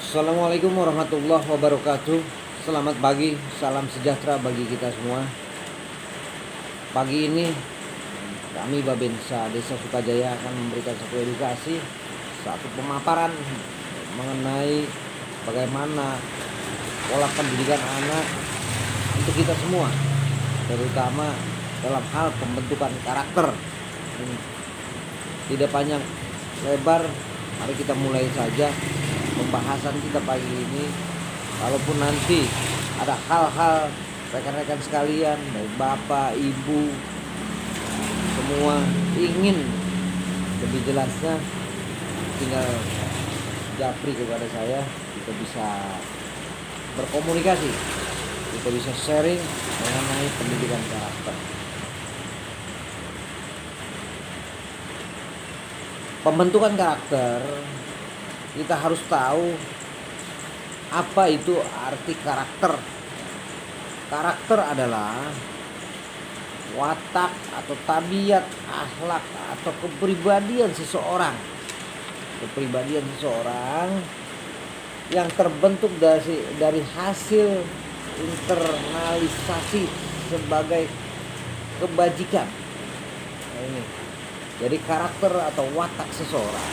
Assalamualaikum warahmatullahi wabarakatuh. Selamat pagi, salam sejahtera bagi kita semua. Pagi ini kami Babinsa Desa Sukajaya akan memberikan satu edukasi, satu pemaparan mengenai bagaimana pola pendidikan anak untuk kita semua, terutama dalam hal pembentukan karakter. Tidak panjang lebar, mari kita mulai saja pembahasan kita pagi ini. Walaupun nanti ada hal-hal rekan-rekan sekalian dari bapak, ibu semua ingin lebih jelasnya, tinggal japri kepada saya, kita bisa berkomunikasi, kita bisa sharing mengenai pendidikan karakter. Pembentukan karakter, kita harus tahu apa itu arti karakter. Karakter adalah watak atau tabiat, akhlak atau kepribadian seseorang. Kepribadian seseorang yang terbentuk dari hasil internalisasi sebagai kebajikan. Nah, ini. Jadi karakter atau watak seseorang.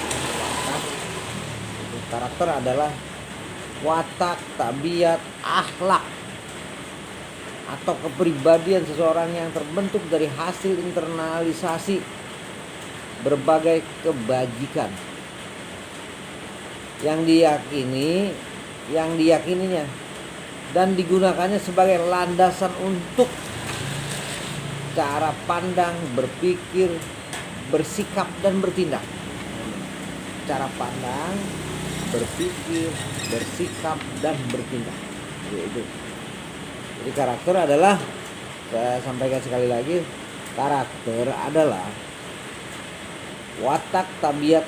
Karakter adalah watak, tabiat, akhlak atau kepribadian seseorang yang terbentuk dari hasil internalisasi berbagai kebajikan yang diyakininya dan digunakannya sebagai landasan untuk cara pandang, berpikir, bersikap dan bertindak. Cara pandang, berpikir, bersikap dan bertindak. Jadi karakter adalah, saya sampaikan sekali lagi, karakter adalah watak, tabiat,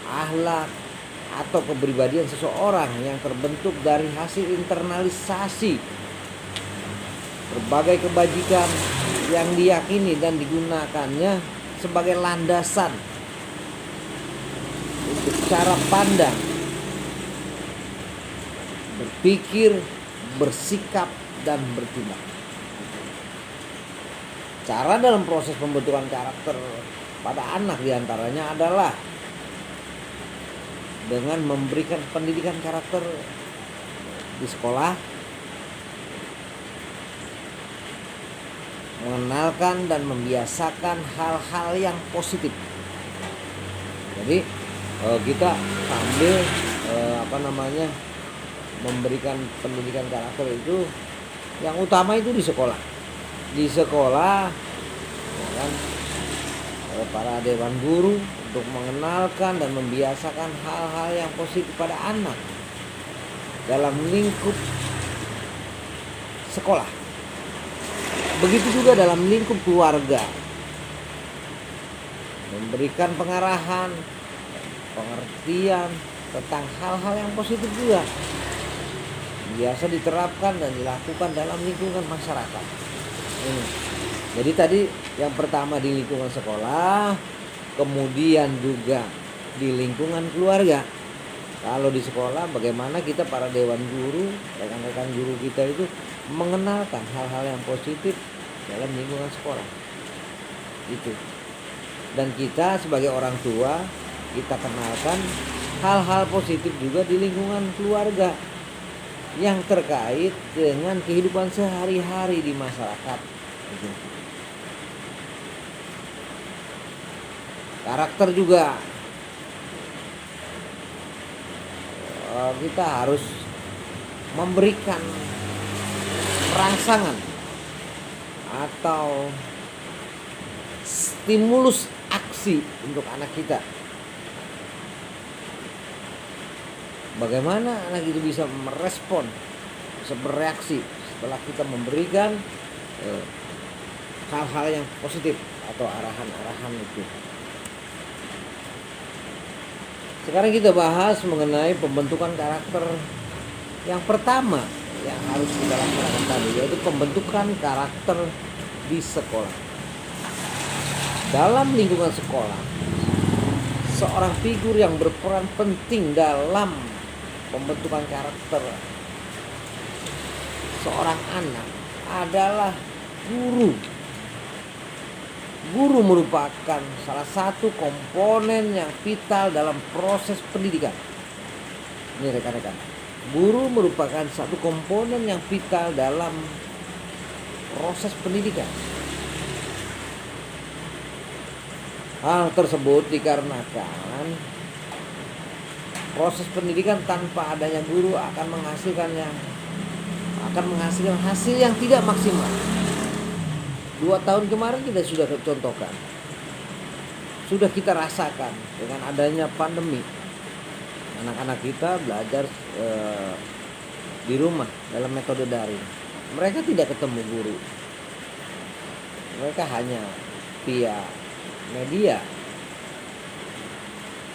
akhlak atau kepribadian seseorang yang terbentuk dari hasil internalisasi berbagai kebajikan yang diyakini dan digunakannya sebagai landasan untuk cara pandang, berpikir, bersikap, dan bertindak. Cara dalam proses pembentukan karakter pada anak diantaranya adalah dengan memberikan pendidikan karakter di sekolah, mengenalkan dan membiasakan hal-hal yang positif. Jadi kita sambil memberikan pendidikan karakter itu, yang utama itu di sekolah. Di sekolah, ya kan, para dewan guru untuk mengenalkan dan membiasakan hal-hal yang positif pada anak dalam lingkup sekolah. Begitu juga dalam lingkup keluarga, memberikan pengarahan, pengertian tentang hal-hal yang positif juga biasa diterapkan dan dilakukan dalam lingkungan masyarakat. Jadi tadi yang pertama di lingkungan sekolah, kemudian juga di lingkungan keluarga. Kalau di sekolah, bagaimana kita para dewan guru, rekan-rekan guru kita itu mengenalkan hal-hal yang positif dalam lingkungan sekolah itu. Dan kita sebagai orang tua, kita kenalkan hal-hal positif juga di lingkungan keluarga yang terkait dengan kehidupan sehari-hari di masyarakat. Karakter juga, kita harus memberikan rangsangan atau stimulus aksi untuk anak kita. Bagaimana anak itu bisa merespon, bisa bereaksi setelah kita memberikan hal-hal yang positif atau arahan-arahan itu. Sekarang kita bahas mengenai pembentukan karakter. Yang pertama yang harus kita laksanakan tadi, yaitu pembentukan karakter di sekolah. Dalam lingkungan sekolah, seorang figur yang berperan penting dalam pembentukan karakter seorang anak adalah guru. Guru merupakan salah satu komponen yang vital dalam proses pendidikan. Ini rekan-rekan, guru merupakan satu komponen yang vital dalam proses pendidikan. Hal tersebut dikarenakan proses pendidikan tanpa adanya guru akan menghasilkan hasil yang tidak maksimal. 2 tahun kemarin kita sudah contohkan, sudah kita rasakan dengan adanya pandemi. Anak-anak kita belajar di rumah dalam metode daring. Mereka tidak ketemu guru, mereka hanya via media.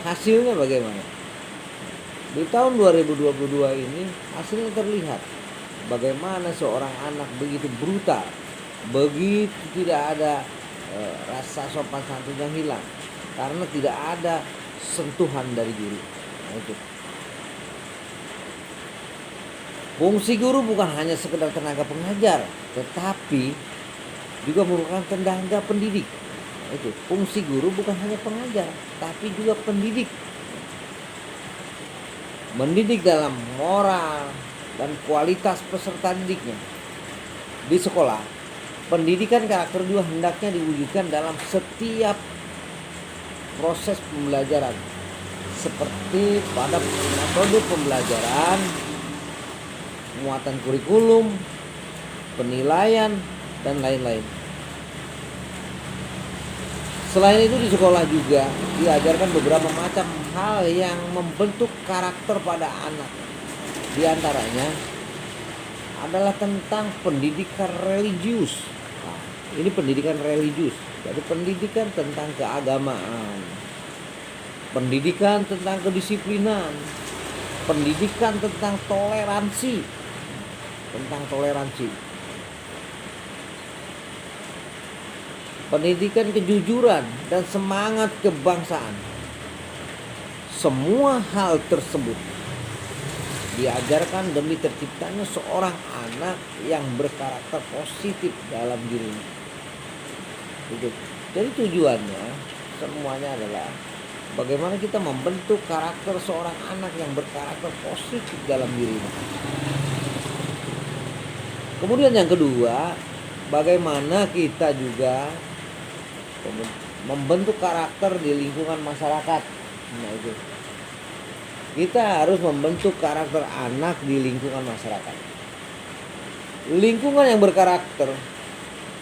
Hasilnya bagaimana? Di tahun 2022 ini hasilnya terlihat bagaimana seorang anak begitu brutal, begitu tidak ada rasa sopan santun yang hilang karena tidak ada sentuhan dari guru. Nah, itu. Fungsi guru bukan hanya sekedar tenaga pengajar, tetapi juga merupakan tenaga pendidik. Nah, itu. Fungsi guru bukan hanya pengajar, tapi juga pendidik. Mendidik dalam moral dan kualitas peserta didiknya. Di sekolah, pendidikan karakter juga hendaknya diwujudkan dalam setiap proses pembelajaran, seperti pada metode pembelajaran, muatan kurikulum, penilaian, dan lain-lain. Selain itu di sekolah juga diajarkan beberapa macam hal yang membentuk karakter pada anak. Di antaranya adalah tentang pendidikan religius. Nah, ini pendidikan religius. Jadi pendidikan tentang keagamaan, pendidikan tentang kedisiplinan, pendidikan tentang toleransi, pendidikan kejujuran dan semangat kebangsaan. Semua hal tersebut diajarkan demi terciptanya seorang anak yang berkarakter positif dalam dirinya. Jadi tujuannya semuanya adalah bagaimana kita membentuk karakter seorang anak yang berkarakter positif dalam dirinya. Kemudian yang kedua, bagaimana kita juga membentuk karakter di lingkungan masyarakat. Nah, itu. Kita harus membentuk karakter anak di lingkungan masyarakat. Lingkungan yang berkarakter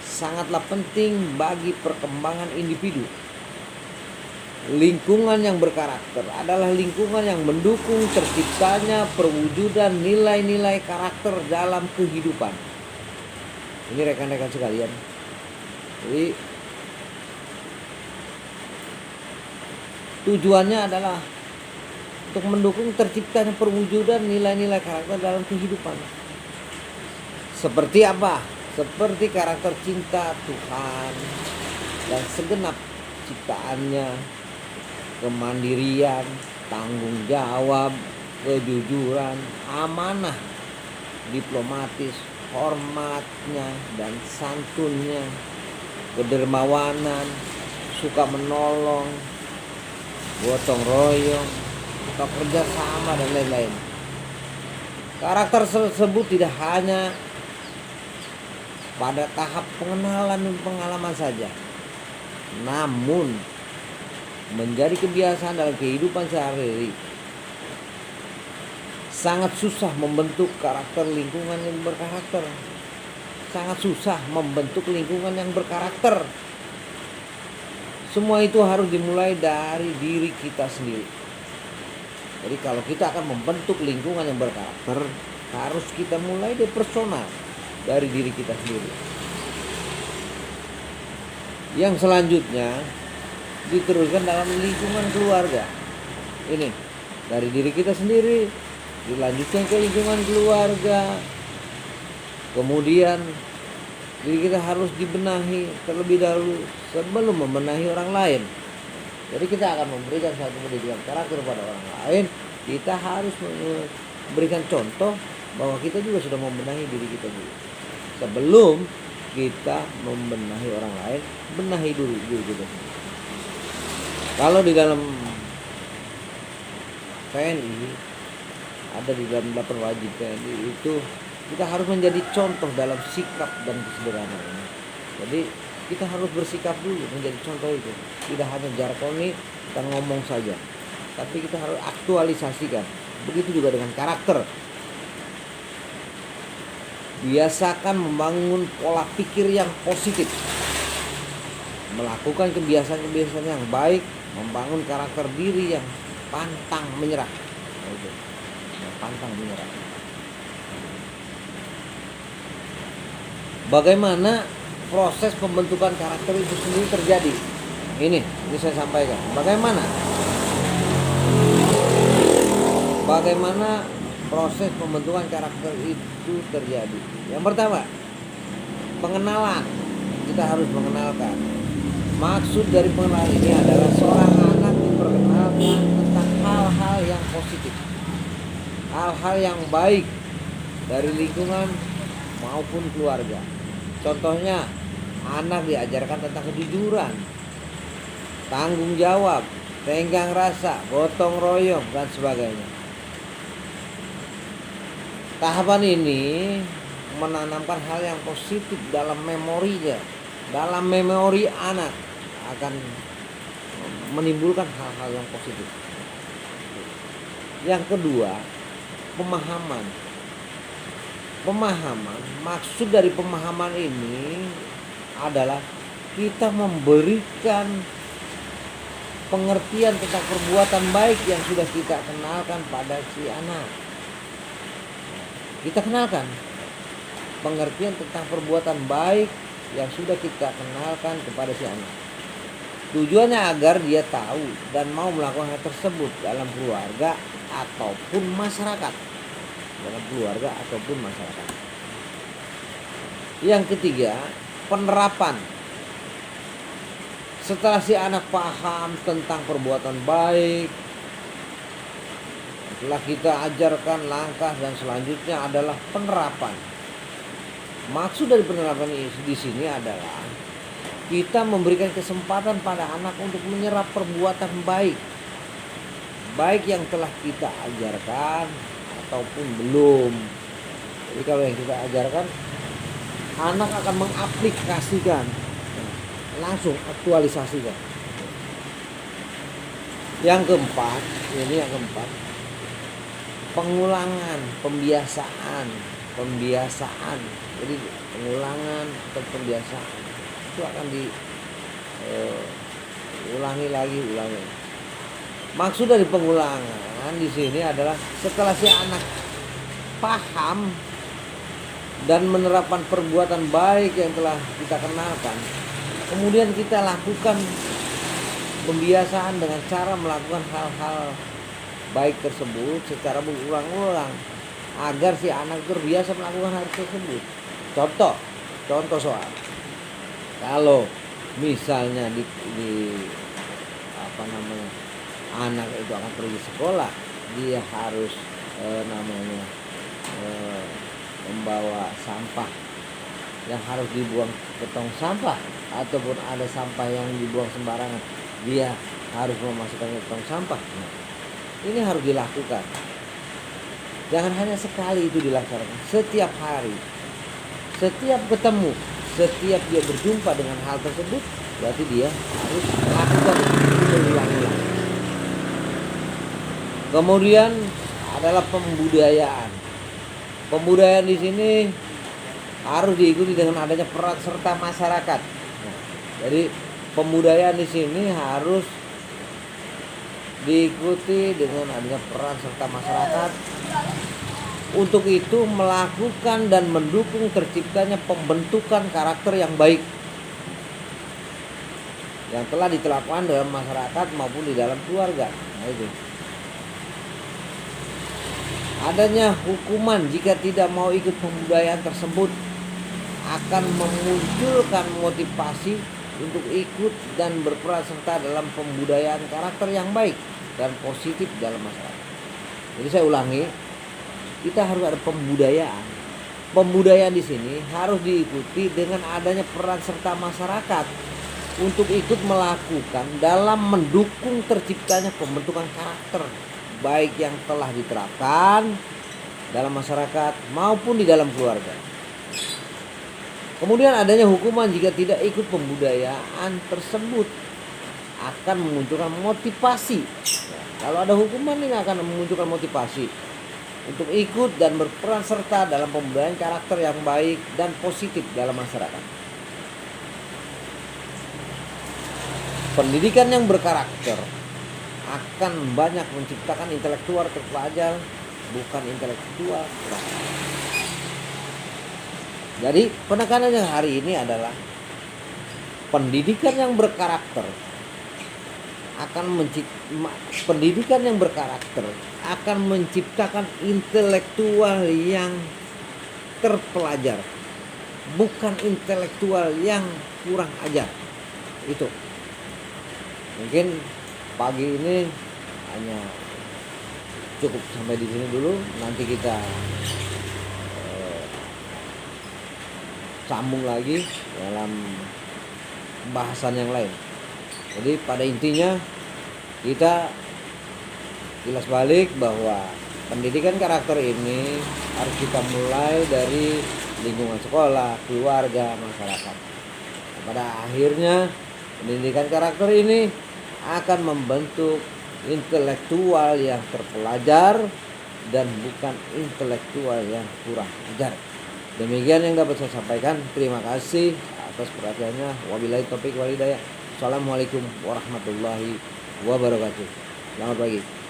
sangatlah penting bagi perkembangan individu. Lingkungan yang berkarakter adalah lingkungan yang mendukung terciptanya perwujudan nilai-nilai karakter dalam kehidupan. Ini rekan-rekan sekalian. Jadi tujuannya adalah untuk mendukung terciptanya perwujudan nilai-nilai karakter dalam kehidupan. Seperti apa? Seperti karakter cinta Tuhan dan segenap ciptaannya, kemandirian, tanggung jawab, kejujuran, amanah, diplomatis, hormatnya dan santunnya, kedermawanan, suka menolong, gotong royong, atau kerja sama dan lain-lain. Karakter tersebut tidak hanya pada tahap pengenalan dan pengalaman saja, namun menjadi kebiasaan dalam kehidupan sehari-hari. Sangat susah membentuk karakter lingkungan yang berkarakter. Sangat susah membentuk lingkungan yang berkarakter. Semua itu harus dimulai dari diri kita sendiri. Jadi kalau kita akan membentuk lingkungan yang berkarakter, harus kita mulai dari personal, dari diri kita sendiri. Yang selanjutnya diteruskan dalam lingkungan keluarga. Ini dari diri kita sendiri, dilanjutkan ke lingkungan keluarga. Kemudian diri kita harus dibenahi terlebih dahulu sebelum membenahi orang lain. Jadi kita akan memberikan satu pendidikan karakter pada orang lain. Kita harus memberikan contoh bahwa kita juga sudah membenahi diri kita dulu. Sebelum kita membenahi orang lain, benahi dulu diri kita. Kalau di dalam TNI, ada di dalam 8 wajib TNI itu, kita harus menjadi contoh dalam sikap dan kesederhanaan. Jadi kita harus bersikap dulu menjadi contoh itu. Tidak hanya jargoni kita ngomong saja, tapi kita harus aktualisasikan. Begitu juga dengan karakter. Biasakan membangun pola pikir yang positif, melakukan kebiasaan-kebiasaan yang baik, membangun karakter diri yang pantang menyerah. Pantang menyerah. Bagaimana proses pembentukan karakter itu sendiri terjadi? Ini saya sampaikan. Bagaimana proses pembentukan karakter itu terjadi? Yang pertama, pengenalan. Kita harus mengenalkan. Maksud dari pengenalan ini adalah seorang anak diperkenalkan tentang hal-hal yang positif, hal-hal yang baik dari lingkungan maupun keluarga. Contohnya, anak diajarkan tentang kejujuran, tanggung jawab, tenggang rasa, gotong royong, dan sebagainya. Tahapan ini menanamkan hal yang positif dalam memorinya, dalam memori anak akan menimbulkan hal-hal yang positif. Yang kedua, pemahaman. Maksud dari pemahaman ini adalah kita memberikan pengertian tentang perbuatan baik yang sudah kita kenalkan pada si anak. Kita kenalkan pengertian tentang perbuatan baik yang sudah kita kenalkan kepada si anak. Tujuannya agar dia tahu dan mau melakukan hal tersebut dalam keluarga ataupun masyarakat. Yang ketiga, penerapan. Setelah si anak paham tentang perbuatan baik, setelah kita ajarkan langkah dan selanjutnya adalah penerapan. Maksud dari penerapan di sini adalah kita memberikan kesempatan pada anak untuk menyerap perbuatan baik yang telah kita ajarkan ataupun belum. Jadi kalau yang kita ajarkan, anak akan mengaplikasikan, langsung aktualisasikan. Yang keempat, pengulangan, pembiasaan. Jadi pengulangan atau pembiasaan itu akan diulangi lagi. Maksud dari pengulangan di sini adalah setelah si anak paham dan menerapkan perbuatan baik yang telah kita kenalkan, kemudian kita lakukan pembiasaan dengan cara melakukan hal-hal baik tersebut secara berulang-ulang agar si anak terbiasa melakukan hal tersebut. Contoh soal, kalau misalnya anak itu akan pergi sekolah, dia harus membawa sampah yang harus dibuang ke tong sampah, ataupun ada sampah yang dibuang sembarangan, dia harus memasukkan ke tong sampah. Nah, ini harus dilakukan. Jangan hanya sekali itu dilaksanakan, setiap hari, setiap ketemu, setiap dia berjumpa dengan hal tersebut, berarti dia harus melakukan itu berulang-ulang. Kemudian adalah pembudayaan. Pembudayaan di sini harus diikuti dengan adanya peran serta masyarakat. Nah, jadi pembudayaan di sini harus diikuti dengan adanya peran serta masyarakat. Untuk itu melakukan dan mendukung terciptanya pembentukan karakter yang baik yang telah diterapkan dalam masyarakat maupun di dalam keluarga. Nah, itu. Adanya hukuman jika tidak mau ikut pembudayaan tersebut akan memunculkan motivasi untuk ikut dan berperan serta dalam pembudayaan karakter yang baik dan positif dalam masyarakat. Jadi saya ulangi, kita harus ada pembudayaan. Pembudayaan di sini harus diikuti dengan adanya peran serta masyarakat untuk ikut melakukan dalam mendukung terciptanya pembentukan karakter baik yang telah diterapkan dalam masyarakat maupun di dalam keluarga. Kemudian adanya hukuman jika tidak ikut pembudayaan tersebut akan memunculkan motivasi. Kalau ada hukuman ini akan memunculkan motivasi untuk ikut dan berperan serta dalam pembudayaan karakter yang baik dan positif dalam masyarakat. Pendidikan yang berkarakter akan banyak menciptakan intelektual terpelajar, bukan intelektual terpelajar. Jadi penekanannya hari ini adalah pendidikan yang berkarakter akan menciptakan intelektual yang terpelajar, bukan intelektual yang kurang ajar. Itu mungkin pagi ini hanya cukup sampai di sini dulu. Nanti kita sambung lagi dalam bahasan yang lain. Jadi pada intinya kita jelas balik bahwa pendidikan karakter ini harus kita mulai dari lingkungan sekolah, keluarga, masyarakat. Pada akhirnya pendidikan karakter ini akan membentuk intelektual yang terpelajar dan bukan intelektual yang kurang ajar. Demikian yang dapat saya sampaikan. Terima kasih atas perhatiannya. Wabillahi taufiq wal hidayah. Assalamualaikum warahmatullahi wabarakatuh. Selamat pagi.